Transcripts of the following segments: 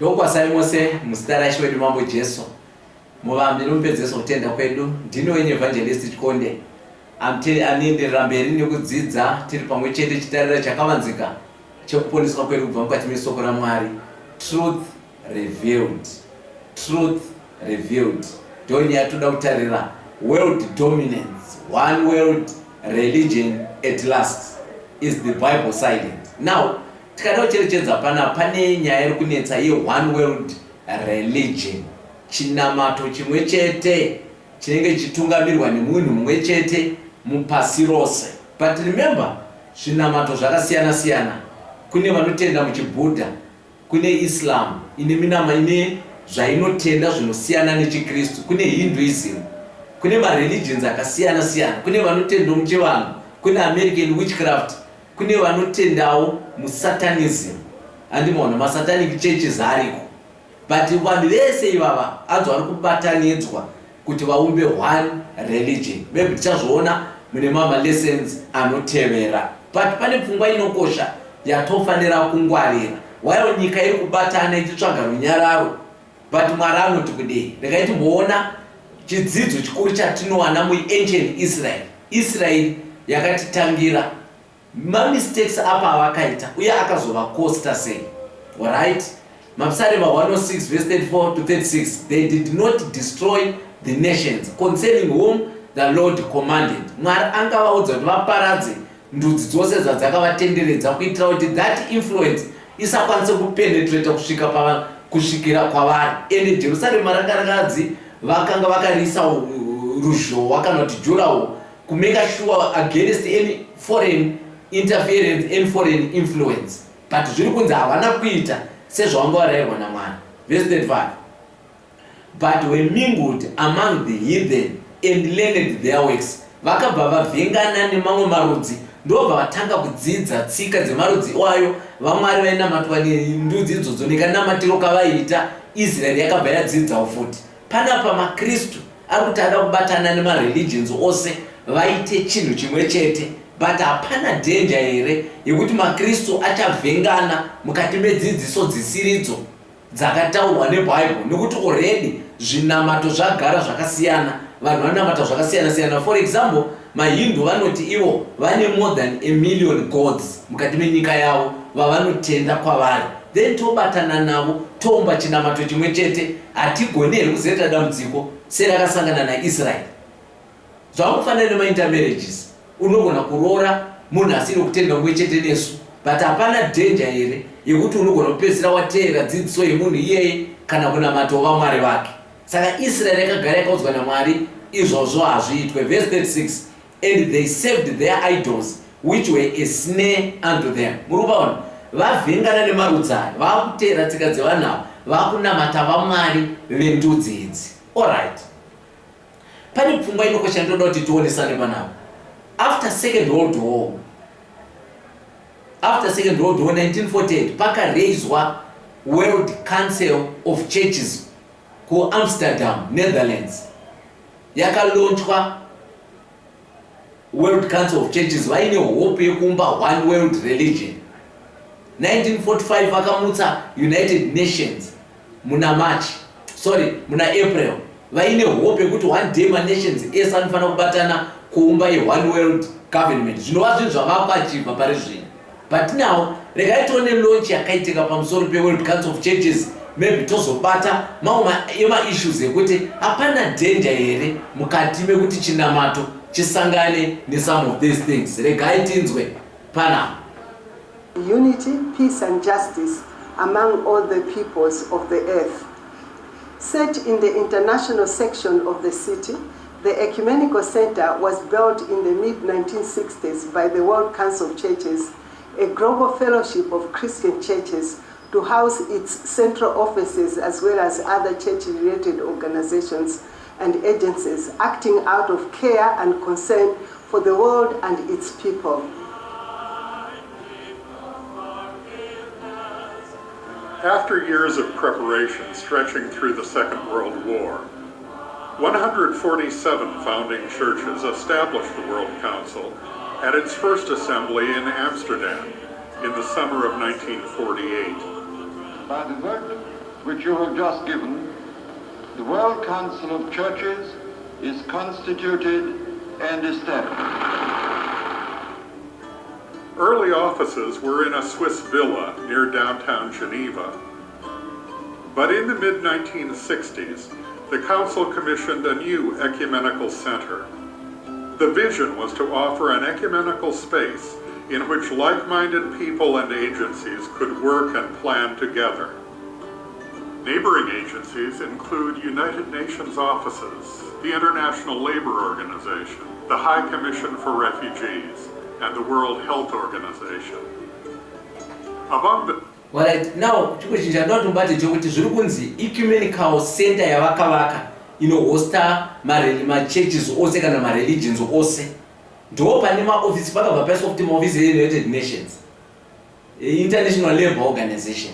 Ndokwasai mose muzita raShe wedu Mambo Jesu. Muvambi nomupedzesa kutenda kwedu. Ndini evangelist Chikonde. Anoenderera mberi nekudzidza tiri pamwe chete chitariro chakavanzika chekuponeswa kwedu kubva mukati mesoko raMwari. Truth revealed. Truth revealed. Ndoni yatoda kutarira world dominance. One world religion at last. Is the Bible silent? Now, tikada kucherechedza pane nyaya iri kunetsa one world religion. Chinamato chimwe chete chinenge chitungamirirwa nemunhu mumwe chete mupasi rose. But remember, zvinamato zvakasiyana siyana. Kune vanotenda muchiBudha, kune Islam ine minama ine zvainotenda zvinosiyana nechiKristu, kune Hinduism, kune mareligions akasiyana siyana, kune vanotenda muchivanhu, kune American witchcraft, kune vanotendawo musatanism. Andimoona masatanic churches ariko. But vanhu vese ivava anzwa vari kubatanidzwa kuti vaumbe one religion. Maybe tichazviona mune mama lessons anotevera. But pane pfungwa inokosha yatofanira kungwarira. Wayo nyika iri kubatana ichitsvaga runyararo. But Mwari anoti kudei. Ndakaiti mboona chidzidzo chikuru chatinowana muancient Israel. Israel yakatitangira mistakes apa avakaita uye akazovakosta sei. Alright? Mapsalm 106 verse 34 to 36. They did not destroy the nations concerning whom the Lord commanded. Mwari angavaudza kuti vaparadze ndudzi dzose dzakavatenderedza kuitira kuti that influence isakwanise kupenetrate kusvikira kwavari. And Jerusalem rangarakadzi vakanga vakarisa ruzhowa kana kuti jurawo to make sure against any foreign interference and foreign influence. But zviri kunzi havana kuita sezvavanga varayirwa naMwari. Verse 35. But were mingled among the heathen and learned their works. Vakabva vavhengana nemamwe marudzi ndobva vatanga kudzidza tsika dzemarudzi iwayo. Vamwari vainamatwa nendudzi idzodzo nekanamatiro kavaiita. Israeri yakabva yadzidzawo futi. Panapa maKristu ari kuti ada kubatana nemareligions ose vaite chinhu chimwe chete. But hapana danger here yekuti maKristu achavhengana mukati medzidziso dzisiridzo dzakataurwa neBhayibheri, nekuti already zvinamato zvagara zvakasiyana. Vanhu vanamata zvakasiyana siyana. For example, maHindu vanoti ivo vane more than 1 million gods mukati menyika yavo vavanotenda kwavari. Then tobatana navo toumba chinamato chimwe chete. Hatigoni kuzoita dambudziko serakasangana naIsrael. Zvamufanira nemaintermarriages. Unogona kuroora munhu asiri kutenda mumwe chete nesu. But hapana danger here yekuti unogona kupedzisira wateera dzidziso yemunhu iyeye kana kunamata vamwari vake. Saka Israeri yakagara yakaudzwa naMwari izvozvo hazviitwe. Verse 36. And they served their idols which were a snare unto them. Muri kupaona vavhengana nemarudzi aya, vakuteera tsika dzevanhu ava, vakunamata vamwari vendudzi idzi. Alright. Pane pfungwa inokosha ndoda kuti tionesane panapa. After Second World War 1948 pakareizwa World Council of Churches ku Amsterdam, Netherlands. Yakalaunchwa World Council of Churches vaine hope yekumba one world religion. 1945 vakamutsa United Nations muna April. Vaine hope yekuti one day nations ese anofanira kubatana kuumba one world government. Zvinova zvinhu zvavakachibva pari zvino. But now regaitione launch yakaitika pamusoro peWorld Council of Churches. Maybe tozobata mamwe ema-issues ekuti hapana danger here mukati mekuti chinamato chisangane nesome of these things. Regai tinzwe pana. Unity, peace and justice among all the peoples of the earth. Set in the international section of the city, the Ecumenical Center was built in the mid-1960s by the World Council of Churches, a global fellowship of Christian churches, to house its central offices as well as other church-related organizations and agencies acting out of care and concern for the world and its people. After years of preparation stretching through the Second World War, 147 founding churches established the World Council at its first assembly in Amsterdam in the summer of 1948. By the work which you have just given, the World Council of Churches is constituted and established. Early offices were in a Swiss villa near downtown Geneva. But in the mid-1960s, the Council commissioned a new ecumenical center. The vision was to offer an ecumenical space in which like-minded people and agencies could work and plan together. Neighboring agencies include United Nations offices, the International Labor Organization, the High Commission for Refugees, and the World Health Organization. Among the Alright, now chikuchinja ndotumbati chokuti zviri kunzi ecumenical center yavakavaka inohosta ma-churches ose kana ma-religions ose. Ndo pane maofisi pakabva paiswa kuti maofisi e-United Nations, International Labour Organization.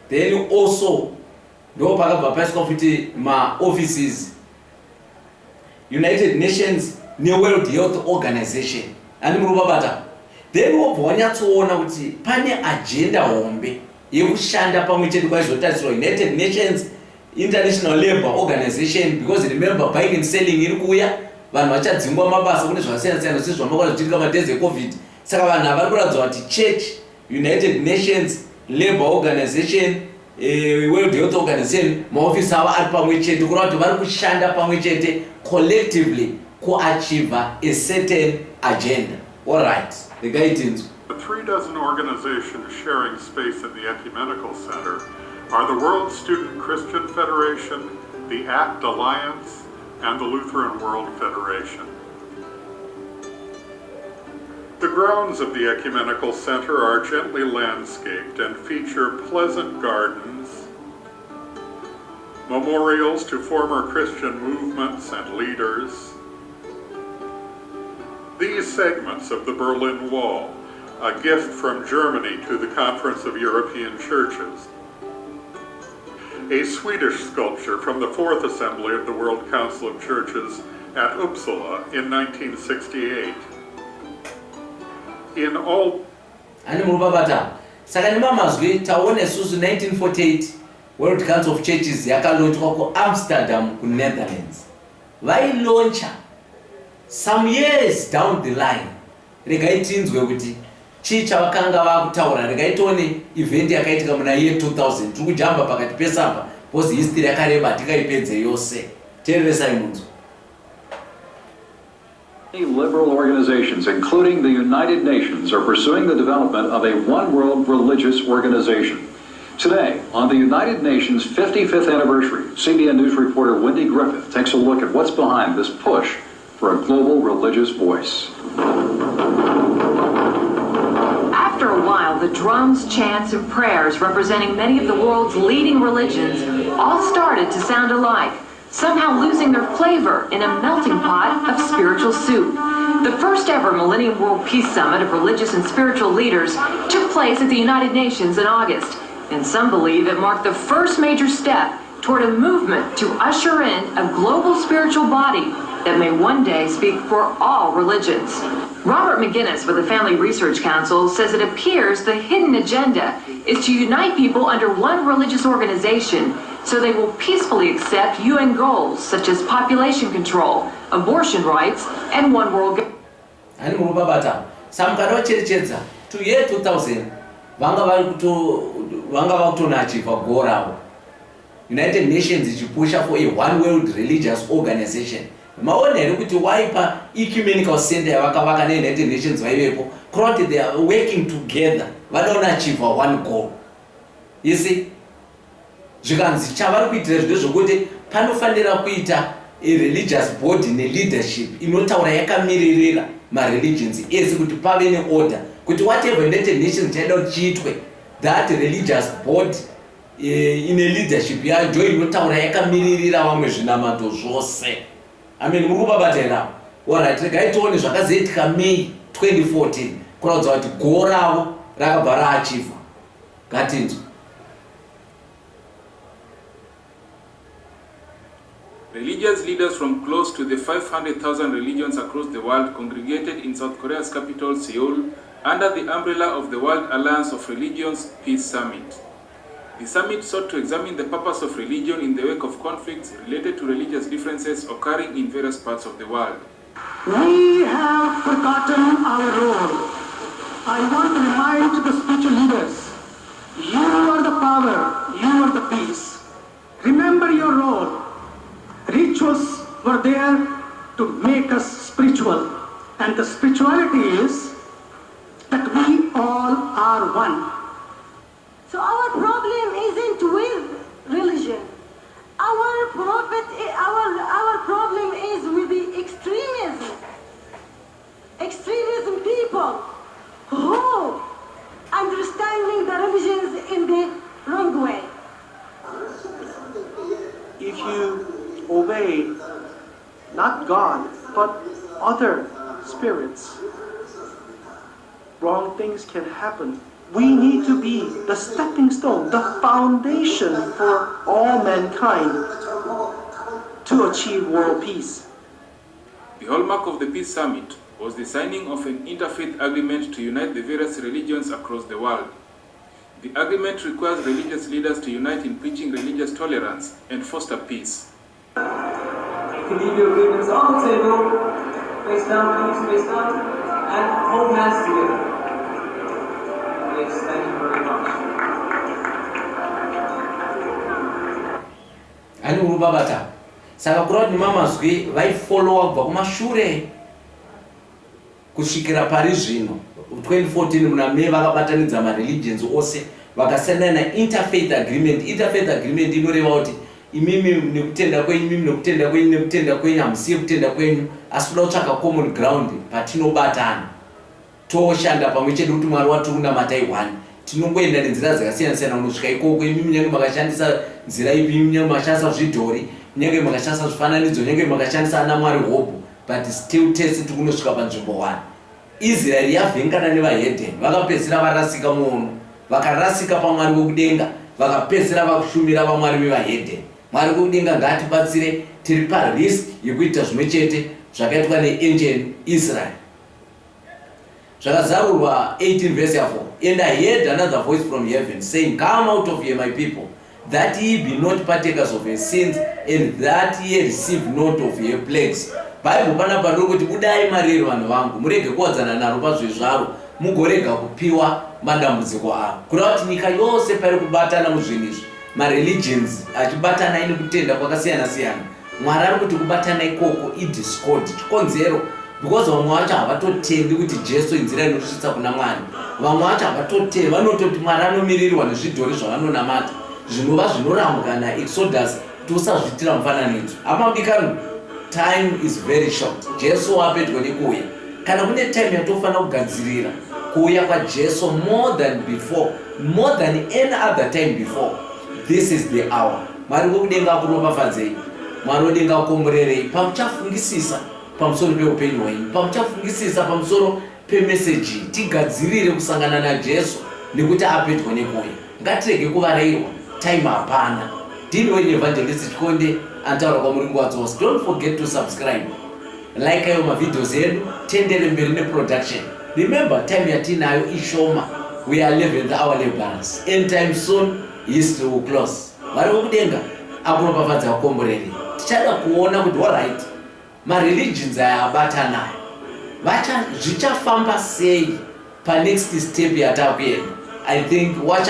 Then also ndo pakabva paiswa kuti ma-offices United Nations ne-World Health Organization. Ani murubabata. Then wobva wanyatsoona kuti pane agenda hombe yekushanda pamwe chete kwaizotariswa United Nations, International Labour Organization, because remember buying and selling iri kuuya, vanhu vachadzingwa mabasa kune zvakasiyana-siyana sezvo zvamakona zvichiitika madhezi eCovid. Saka vanhu ava vari kuratidza kuti Church, United Nations, Labour Organization, World Health Organization, maofisi avo ari pamwe chete kureva kuti vari kushanda pamwe chete collectively kuachieve a certain agenda. All right, the guidance. The 36 organizations sharing space in the Ecumenical Center are the World Student Christian Federation, the ACT Alliance, and the Lutheran World Federation. The grounds of the Ecumenical Center are gently landscaped and feature pleasant gardens, memorials to former Christian movements and leaders. These segments of the Berlin Wall, a gift from Germany to the Conference of European Churches. A Swedish sculpture from the Fourth Assembly of the World Council of Churches at Uppsala in 1968. In all... Ani murubabata. Saka nemamazwi taone susu 1948 World Council of Churches yakalaunchwa ku Amsterdam ku Netherlands. Vailauncha some years down the line. Regaitinzwe kuti chii chavakanga vakutaura, regaitone event yakaitika muna year 2000 tiri kujamba pakati pesamba because history yakareba tikaipedze yose. Teeresa imunzo. Liberal organizations, including the United Nations, are pursuing the development of a one-world religious organization. Today, on the United Nations' 55th anniversary, CBN News reporter Wendy Griffith takes a look at what's behind this push for a global religious voice. After a while, the drums, chants, and prayers representing many of the world's leading religions all started to sound alike, somehow losing their flavor in a melting pot of spiritual soup. The first ever Millennium World Peace Summit of religious and spiritual leaders took place at the United Nations in August, and some believe it marked the first major step toward a movement to usher in a global spiritual body that may one day speak for all religions. Robert McGinnis with the Family Research Council says it appears the hidden agenda is to unite people under one religious organization so they will peacefully accept UN goals such as population control, abortion rights, and one world government. Ani murubabata. Samkano cherichedza to year 2000 vanga vakutonachiva goal ravo. United Nations ichipusha for a one world religious organization. Maonero kuti waipa ecumenical center yavakavaka ne-United Nations vaivepo kuroti they are working together vanoona achieve one goal. You see? Zvikanzi chavari kuitira zvido zvokuti panofanira kuita a religious body ne-leadership inotaura yakamiririra ma-religions ese kuti pave ne-order kuti whatever United Nations chaida kuti chiitwe, that religious body ine leadership yajo inotaura yakamiririra vamwe zvinamato zvose. I mean, murubabata. Alright, regaitone zvakazoitika May 2014 kuratidza kuti goal ravo rakabva raachievwa. Ngatinzwe. Religious leaders from close to the 500,000 religions across the world congregated in South Korea's capital, Seoul, under the umbrella of the World Alliance of Religions Peace Summit. The summit sought to examine the purpose of religion in the wake of conflicts related to religious differences occurring in various parts of the world. We have forgotten our role. I want to remind the spiritual leaders, you are the power, you are the peace. Remember your role. Rituals were there to make us spiritual, and the spirituality is that we all are one. So our problem isn't with religion. Our problem is with the extremism. Extremism people who understanding the religions in the wrong way. If you obey not God, but other spirits, wrong things can happen. We need to be the stepping stone, the foundation for all mankind to achieve world peace. The hallmark of the Peace Summit was the signing of an interfaith agreement to unite the various religions across the world. The agreement requires religious leaders to unite in preaching religious tolerance and foster peace. You can leave your agreements on the table, face down, and hold hands together. Yes, thank you very much. Ani urubabata. Saka kurati mamazwi vaifollowa kubva kumashure kusvikira pari zvino 2014 muna May vakabatanidza mareligions ose vakasiyana na interfaith agreement. Interfaith agreement inoreva kuti imimi nekutenda kwenyu, imimi nekutenda kwenyu, nekutenda kwenyu hamusiye kutenda kwenyu, asi toda kutsvaka common ground patinobatana toshanda pamwe chete kuti Mwari watiunamatai one. Tinongoenda nenzira dzakasiyana siyana unosvika ikoko. Imimi nyange makashandisa nzira ipi, imimi nyange makashandisa zvidhori, nyange makashandisa zvifananidzo, nyange makashandisa ana Mwari hope, but still tese tikunosvika panzvimbo 1. Israel yavhengana nevahedheni, vakapedzisira varasika muono, vakarasika paMwari wekudenga, vakapedzisira vakushumira vaMwari vevahedheni. Mwari wekudenga ngatibatsire, tiri parisk yekuita zvimwe chete zvakaitwa neancient Israel. Zvakazarurwa 18 verse 4. And I heard another voice from heaven saying, come out of here, my people, that ye be not partakers of your sins, and that ye receive not of your plagues. Bible panapa riri kuti budai mariri vanhu vangu, murege kuwadzana naro pazvezvaro, mugorega kupiwa madambudziko avo. Kureva kuti nyika yose pari kubatana muzvinhu izvi, mareligions achibatana ine kutenda kwakasiyana siyana, Mwari ari kuti kubatana ikoko idiscord, chikonzero, because vamwe vacho havatotendi kuti Jesu inzira inotisvitsa kuna Mwari. Vamwe vacho havatotendi, vanototi Mwari anomirirwa nezvidhori zvavanonamata, zvinova zvinorambwa naExodus kuti usazviitira mufananidzo. Hapadikanwa, time is very short. Jesu wapedwa nekuuya. Kana kune time yatofanira kugadzirira kuuya kwaJesu more than before, more than any other time before, this is the hour. Mwari wekudenga akuropafadzei, Mwari wedenga akukomborerei pamuchafungisisa pamusoro peupenyu hwenyu, pamuchafungisisa pamusoro pemeseji. Tigadzirire kusangana naJesu nekuti apedwa nekuuya. Ngatirege kuvarairwa, time hapana. Ndini evangelist Chikonde antaura kwamuri nguva dzose. Don't forget to subscribe, like ayo mavideos edu, tendere mberi neproduction. Remember, time yatinayo ishoma. We are 11th hour laborers. End time soon, history will close. Mwari wekudenga akuropafadza kukomboreri. Tichada kuona kuti alright, mareligions ayabatana zvichafamba sei panext step yatakuenda. I think watch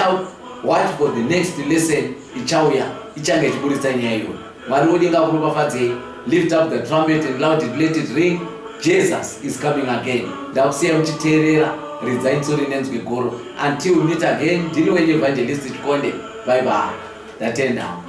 for the next lesson ichauya ichange ichiburitsa nyaya iyoyo. Mwari wedenga akuropafadzei. Lift up the trumpet and loud it, let it ring. Jesus is coming again. Ndakusiya muchiteerera, ridzai tsori nenzwi guru. Until we meet again, ndini wenyu evangelist Chikonde. Bye bye. That's it now.